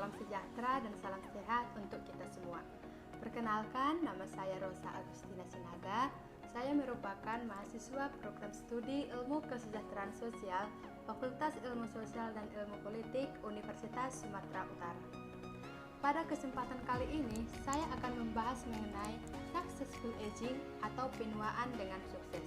salam sejahtera dan salam sehat untuk kita semua. Perkenalkan, nama saya Rosa Agustina Sinaga. Saya merupakan mahasiswa program studi Ilmu Kesejahteraan Sosial, Fakultas Ilmu Sosial dan Ilmu Politik, Universitas Sumatera Utara. Pada kesempatan kali ini, saya akan membahas mengenai successful aging atau penuaan dengan sukses.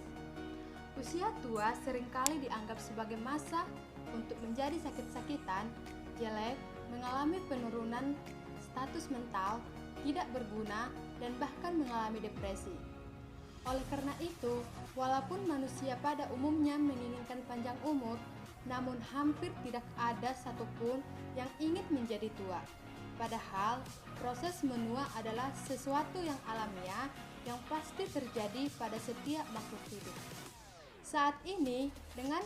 Usia tua seringkali dianggap sebagai masa untuk menjadi sakit-sakitan, jelek, mengalami penurunan status mental, tidak berguna, dan bahkan mengalami depresi. Oleh karena itu, walaupun manusia pada umumnya menginginkan panjang umur, namun hampir tidak ada satupun yang ingin menjadi tua. Padahal, proses menua adalah sesuatu yang alamiah yang pasti terjadi pada setiap makhluk hidup. Saat ini, dengan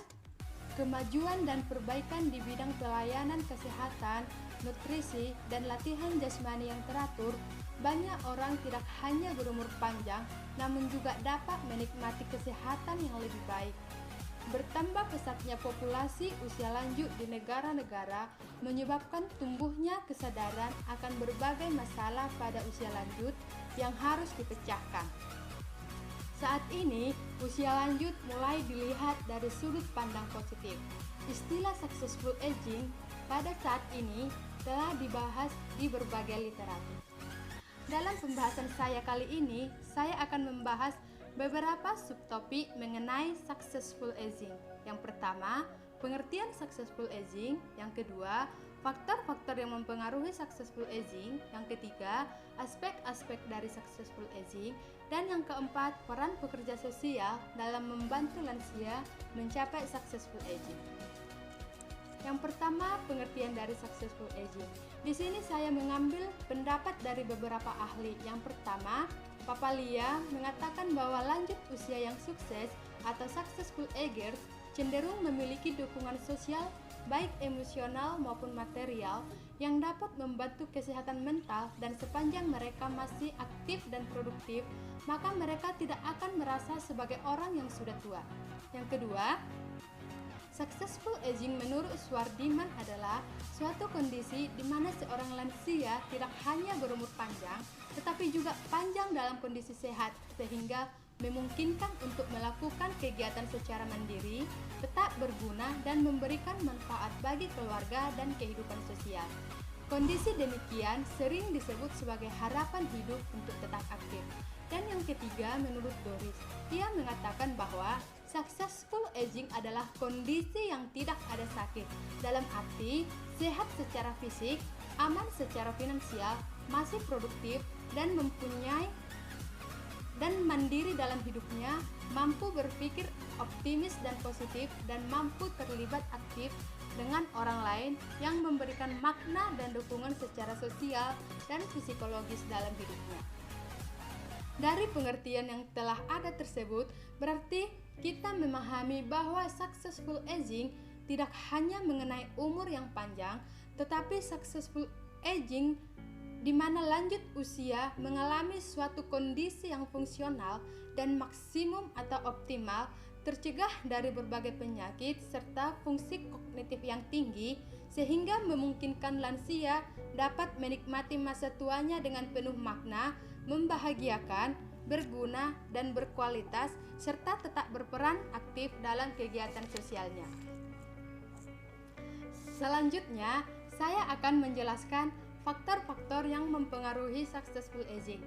kemajuan dan perbaikan di bidang pelayanan kesehatan, nutrisi, dan latihan jasmani yang teratur, banyak orang tidak hanya berumur panjang, namun juga dapat menikmati kesehatan yang lebih baik. Bertambah pesatnya populasi usia lanjut di negara-negara menyebabkan tumbuhnya kesadaran akan berbagai masalah pada usia lanjut yang harus dipecahkan. Saat ini, usia lanjut mulai dilihat dari sudut pandang positif. Istilah successful aging pada saat ini telah dibahas di berbagai literatur. Dalam pembahasan saya kali ini, saya akan membahas beberapa subtopik mengenai successful aging. Yang pertama, pengertian successful aging. Yang kedua, faktor-faktor yang mempengaruhi successful aging. Yang ketiga, aspek-aspek dari successful aging. Dan yang keempat, peran pekerja sosial dalam membantu lansia mencapai successful aging. Yang pertama, pengertian dari successful aging. Di sini saya mengambil pendapat dari beberapa ahli. Yang pertama, Papalia mengatakan bahwa lanjut usia yang sukses atau successful agers cenderung memiliki dukungan sosial baik emosional maupun material yang dapat membantu kesehatan mental, dan sepanjang mereka masih aktif dan produktif, maka mereka tidak akan merasa sebagai orang yang sudah tua. Yang kedua, successful aging menurut Swardiman adalah suatu kondisi di mana seorang lansia tidak hanya berumur panjang, tetapi juga panjang dalam kondisi sehat, sehingga memungkinkan untuk melakukan kegiatan secara mandiri, tetap berguna, dan memberikan manfaat bagi keluarga dan kehidupan sosial. Kondisi demikian sering disebut sebagai harapan hidup untuk tetap aktif. Dan yang ketiga, menurut Doris, ia mengatakan bahwa successful aging adalah kondisi yang tidak ada sakit, dalam arti sehat secara fisik, aman secara finansial, masih produktif, dan mandiri dalam hidupnya, mampu berpikir optimis dan positif, dan mampu terlibat aktif dengan orang lain yang memberikan makna dan dukungan secara sosial dan psikologis dalam hidupnya. Dari pengertian yang telah ada tersebut, berarti kita memahami bahwa successful aging tidak hanya mengenai umur yang panjang, tetapi successful aging di mana lanjut usia mengalami suatu kondisi yang fungsional dan maksimum atau optimal, tercegah dari berbagai penyakit serta fungsi kognitif yang tinggi, sehingga memungkinkan lansia dapat menikmati masa tuanya dengan penuh makna, membahagiakan, berguna, dan berkualitas, serta tetap berperan aktif dalam kegiatan sosialnya. Selanjutnya, saya akan menjelaskan faktor-faktor yang mempengaruhi successful aging.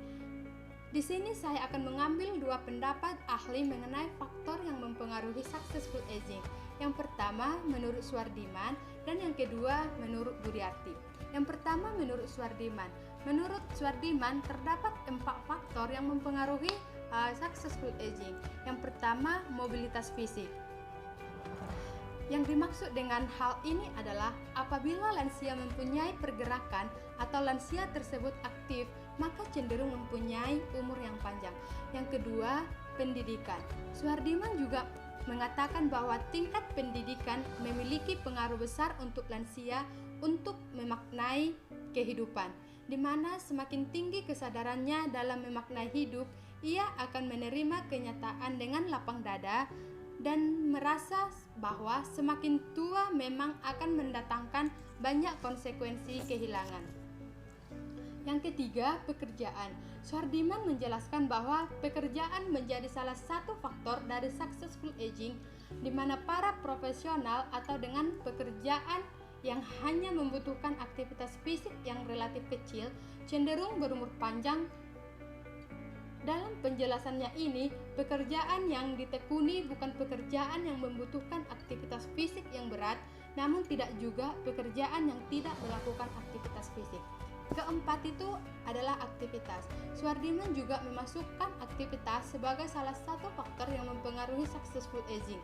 Di sini saya akan mengambil dua pendapat ahli mengenai faktor yang mempengaruhi successful aging. Yang pertama menurut Swardiman dan yang kedua menurut Budiarti. Yang pertama menurut Swardiman. Menurut Swardiman terdapat 4 faktor yang mempengaruhi successful aging. Yang pertama, mobilitas fisik. Yang dimaksud dengan hal ini adalah apabila lansia mempunyai pergerakan atau lansia tersebut aktif, maka cenderung mempunyai umur yang panjang. Yang kedua, pendidikan. Swardiman juga mengatakan bahwa tingkat pendidikan memiliki pengaruh besar untuk lansia untuk memaknai kehidupan, di mana semakin tinggi kesadarannya dalam memaknai hidup, ia akan menerima kenyataan dengan lapang dada dan merasa bahwa semakin tua memang akan mendatangkan banyak konsekuensi kehilangan. Yang ketiga, pekerjaan. Suhardiman menjelaskan bahwa pekerjaan menjadi salah satu faktor dari successful aging, di mana para profesional atau dengan pekerjaan yang hanya membutuhkan aktivitas fisik yang relatif kecil cenderung berumur panjang. Dalam penjelasannya ini, pekerjaan yang ditekuni bukan pekerjaan yang membutuhkan aktivitas fisik yang berat, namun tidak juga pekerjaan yang tidak melakukan aktivitas fisik. Keempat itu adalah aktivitas. Suhardiman juga memasukkan aktivitas sebagai salah satu faktor yang mempengaruhi successful aging,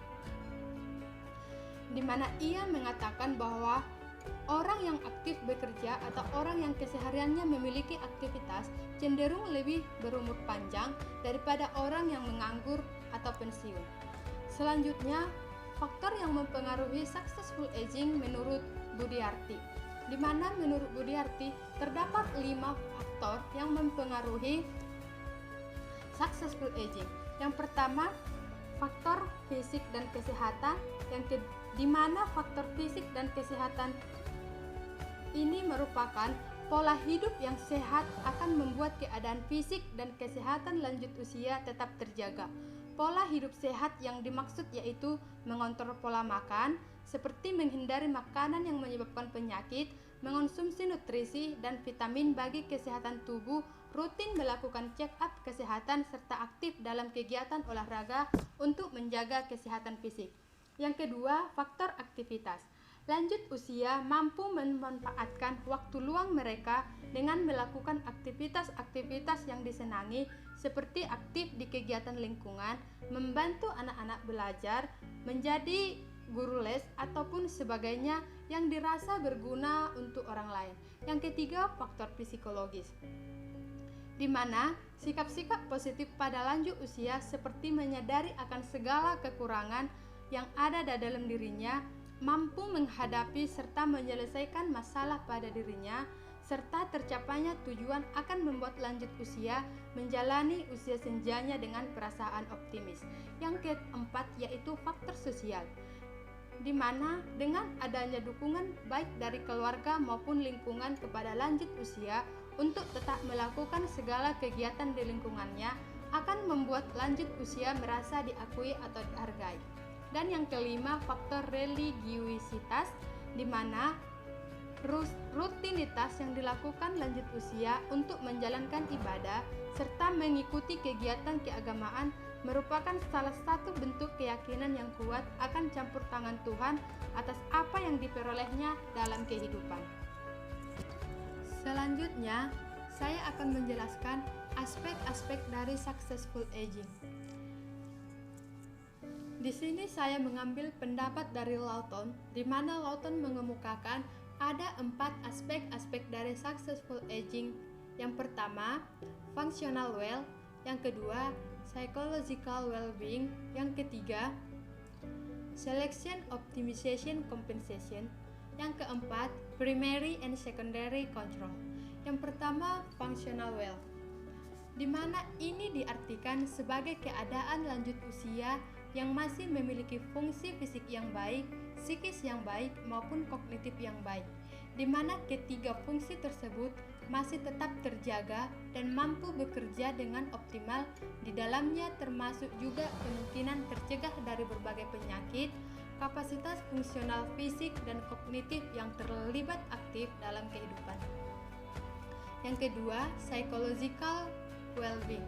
di mana ia mengatakan bahwa orang yang aktif bekerja atau orang yang kesehariannya memiliki aktivitas cenderung lebih berumur panjang daripada orang yang menganggur atau pensiun. Selanjutnya, faktor yang mempengaruhi successful aging menurut Budiarti, di mana menurut Budiarti terdapat 5 faktor yang mempengaruhi successful aging. Yang pertama, faktor fisik dan kesehatan, di mana faktor fisik dan kesehatan ini merupakan pola hidup yang sehat akan membuat keadaan fisik dan kesehatan lanjut usia tetap terjaga. Pola hidup sehat yang dimaksud yaitu mengontrol pola makan, seperti menghindari makanan yang menyebabkan penyakit, mengonsumsi nutrisi dan vitamin bagi kesehatan tubuh, rutin melakukan check up kesehatan, serta aktif dalam kegiatan olahraga untuk menjaga kesehatan fisik. Yang kedua, faktor aktivitas. Lanjut usia mampu memanfaatkan waktu luang mereka dengan melakukan aktivitas-aktivitas yang disenangi, seperti aktif di kegiatan lingkungan, membantu anak-anak belajar, menjadi guru les, ataupun sebagainya yang dirasa berguna untuk orang lain. Yang ketiga, faktor psikologis, di mana sikap-sikap positif pada lanjut usia seperti menyadari akan segala kekurangan yang ada dalam dirinya, mampu menghadapi serta menyelesaikan masalah pada dirinya, serta tercapainya tujuan akan membuat lanjut usia menjalani usia senjanya dengan perasaan optimis. Yang keempat yaitu faktor sosial, di mana dengan adanya dukungan baik dari keluarga maupun lingkungan kepada lanjut usia untuk tetap melakukan segala kegiatan di lingkungannya akan membuat lanjut usia merasa diakui atau dihargai. Dan yang kelima, faktor religiusitas, di mana rutinitas yang dilakukan lanjut usia untuk menjalankan ibadah serta mengikuti kegiatan keagamaan merupakan salah satu bentuk keyakinan yang kuat akan campur tangan Tuhan atas apa yang diperolehnya dalam kehidupan. Selanjutnya, saya akan menjelaskan aspek-aspek dari successful aging. Di sini saya mengambil pendapat dari Lawton, di mana Lawton mengemukakan ada 4 aspek-aspek dari successful aging. Yang pertama, functional well. Yang kedua, psychological well-being. Yang ketiga, selection optimization compensation. Yang keempat, primary and secondary control. Yang pertama, functional well, di mana ini diartikan sebagai keadaan lanjut usia yang masih memiliki fungsi fisik yang baik, psikis yang baik, maupun kognitif yang baik, di mana ketiga fungsi tersebut masih tetap terjaga dan mampu bekerja dengan optimal. Di dalamnya termasuk juga kemungkinan tercegah dari berbagai penyakit, kapasitas fungsional fisik dan kognitif yang terlibat aktif dalam kehidupan. Yang kedua, psychological well-being,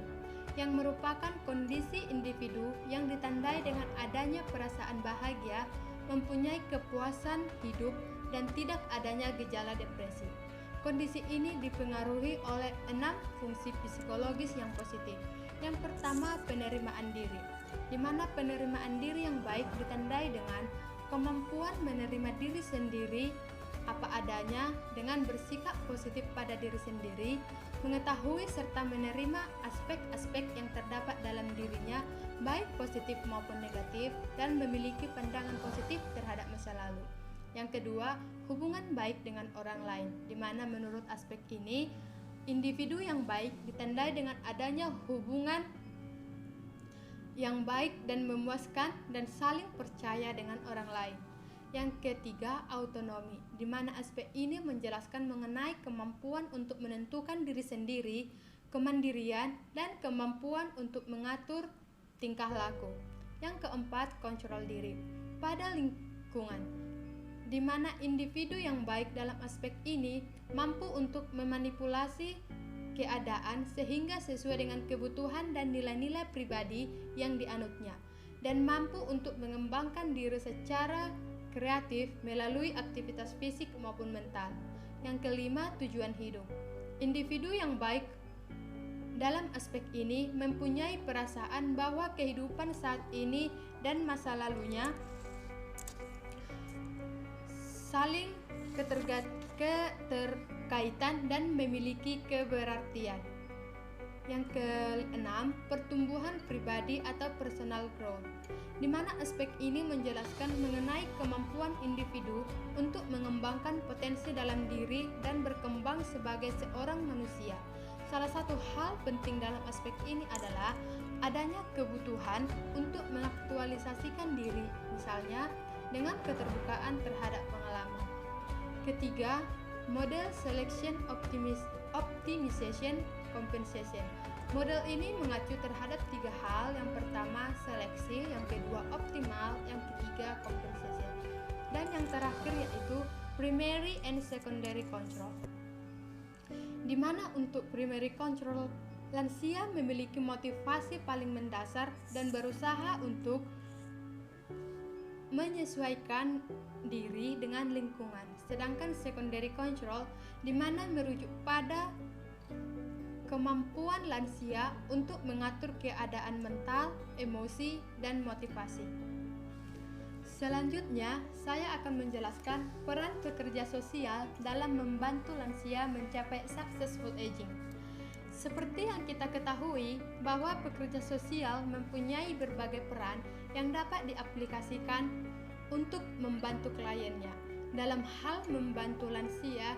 yang merupakan kondisi individu yang ditandai dengan adanya perasaan bahagia, mempunyai kepuasan hidup, dan tidak adanya gejala depresi. Kondisi ini dipengaruhi oleh 6 fungsi psikologis yang positif. Yang pertama, penerimaan diri, di mana penerimaan diri yang baik ditandai dengan kemampuan menerima diri sendiri apa adanya dengan bersikap positif pada diri sendiri, mengetahui serta menerima aspek-aspek yang terdapat dalam dirinya, baik positif maupun negatif, dan memiliki pandangan positif terhadap masa lalu. Yang kedua, hubungan baik dengan orang lain, di mana menurut aspek ini, individu yang baik ditandai dengan adanya hubungan yang baik dan memuaskan dan saling percaya dengan orang lain. Yang ketiga, autonomi, di mana aspek ini menjelaskan mengenai kemampuan untuk menentukan diri sendiri, kemandirian, dan kemampuan untuk mengatur tingkah laku. Yang keempat, kontrol diri pada lingkungan, di mana individu yang baik dalam aspek ini mampu untuk memanipulasi keadaan sehingga sesuai dengan kebutuhan dan nilai-nilai pribadi yang dianutnya, dan mampu untuk mengembangkan diri secara kreatif melalui aktivitas fisik maupun mental. Yang kelima, tujuan hidup. Individu yang baik dalam aspek ini mempunyai perasaan bahwa kehidupan saat ini dan masa lalunya saling keterkaitan dan memiliki keberartian. Yang keenam, pertumbuhan pribadi atau personal growth, di mana aspek ini menjelaskan mengenai kemampuan individu untuk mengembangkan potensi dalam diri dan berkembang sebagai seorang manusia. Salah satu hal penting dalam aspek ini adalah adanya kebutuhan untuk mengaktualisasikan diri, misalnya dengan keterbukaan terhadap pengalaman. Ketiga, model selection optimization compensation. Model ini mengacu terhadap tiga hal. Yang pertama, seleksi, yang kedua, optimal, yang ketiga, compensation. Dan yang terakhir yaitu primary and secondary control. Di mana untuk primary control, lansia memiliki motivasi paling mendasar dan berusaha untuk menyesuaikan diri dengan lingkungan. Sedangkan secondary control di mana merujuk pada kemampuan lansia untuk mengatur keadaan mental, emosi, dan motivasi. Selanjutnya, saya akan menjelaskan peran pekerja sosial dalam membantu lansia mencapai successful aging. Seperti yang kita ketahui bahwa pekerja sosial mempunyai berbagai peran yang dapat diaplikasikan untuk membantu kliennya. Dalam hal membantu lansia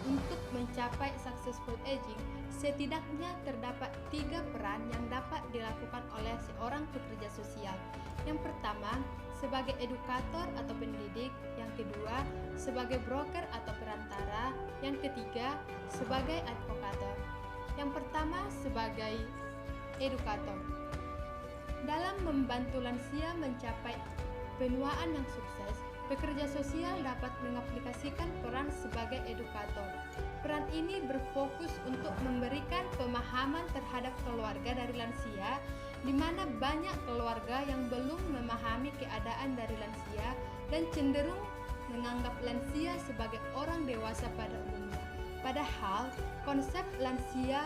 untuk mencapai successful aging, setidaknya terdapat 3 peran yang dapat dilakukan oleh seorang pekerja sosial. Yang pertama, sebagai edukator atau pendidik. Yang kedua, sebagai broker atau perantara. Yang ketiga, sebagai advokator. Yang pertama, sebagai edukator. Dalam membantu lansia mencapai penuaan yang sukses, pekerja sosial dapat mengaplikasikan peran sebagai edukator. Peran ini berfokus untuk memberikan pemahaman terhadap keluarga dari lansia, di mana banyak keluarga yang belum memahami keadaan dari lansia dan cenderung menganggap lansia sebagai orang dewasa pada umumnya. Padahal, konsep lansia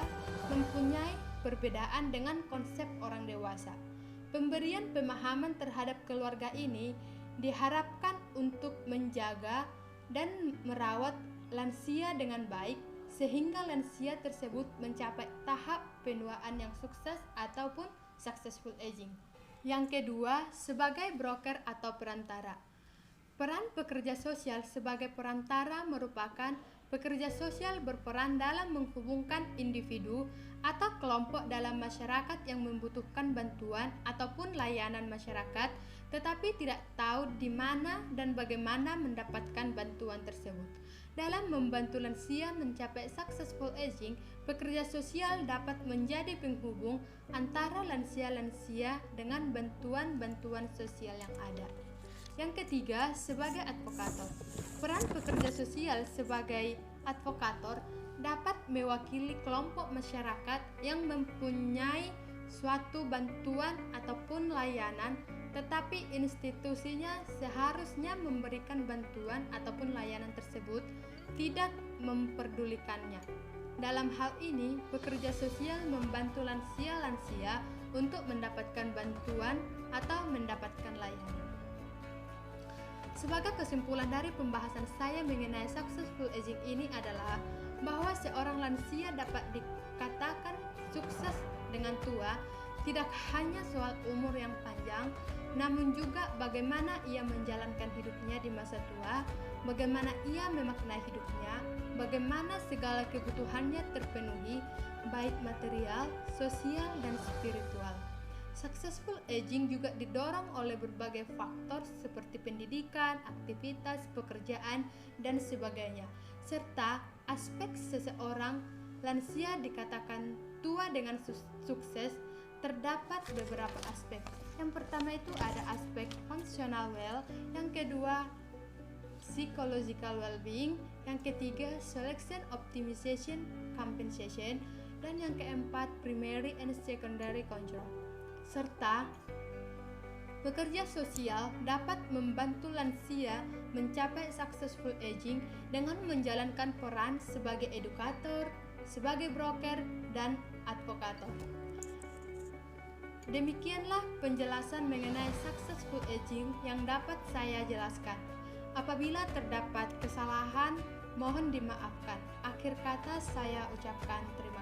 mempunyai perbedaan dengan konsep orang dewasa. Pemberian pemahaman terhadap keluarga ini diharapkan untuk menjaga dan merawat lansia dengan baik sehingga lansia tersebut mencapai tahap penuaan yang sukses ataupun successful aging. Yang kedua, sebagai broker atau perantara. Peran pekerja sosial sebagai perantara merupakan pekerja sosial berperan dalam menghubungkan individu atau kelompok dalam masyarakat yang membutuhkan bantuan ataupun layanan masyarakat, tetapi tidak tahu di mana dan bagaimana mendapatkan bantuan tersebut. Dalam membantu lansia mencapai successful aging, pekerja sosial dapat menjadi penghubung antara lansia-lansia dengan bantuan-bantuan sosial yang ada. Yang ketiga, sebagai advokator. Peran pekerja sosial sebagai advokator dapat mewakili kelompok masyarakat yang mempunyai suatu bantuan ataupun layanan, tetapi institusinya seharusnya memberikan bantuan ataupun layanan tersebut tidak memperdulikannya. Dalam hal ini, pekerja sosial membantu lansia-lansia untuk mendapatkan bantuan atau mendapatkan layanan. Sebagai kesimpulan dari pembahasan saya mengenai successful aging ini adalah bahwa seorang lansia dapat dikatakan sukses dengan tua tidak hanya soal umur yang panjang, namun juga bagaimana ia menjalankan hidupnya di masa tua, bagaimana ia memaknai hidupnya, bagaimana segala kebutuhannya terpenuhi, baik material, sosial, dan spiritual. Successful aging juga didorong oleh berbagai faktor seperti pendidikan, aktivitas, pekerjaan, dan sebagainya, serta aspek seseorang lansia dikatakan tua dengan sukses. Terdapat beberapa aspek. Yang pertama itu ada aspek functional well, yang kedua psychological well-being, yang ketiga selection optimization compensation, dan yang keempat primary and secondary control. Serta pekerja sosial dapat membantu lansia mencapai successful aging dengan menjalankan peran sebagai edukator, sebagai broker, dan advokator. Demikianlah penjelasan mengenai successful aging yang dapat saya jelaskan. Apabila terdapat kesalahan, mohon dimaafkan. Akhir kata saya ucapkan terima kasih.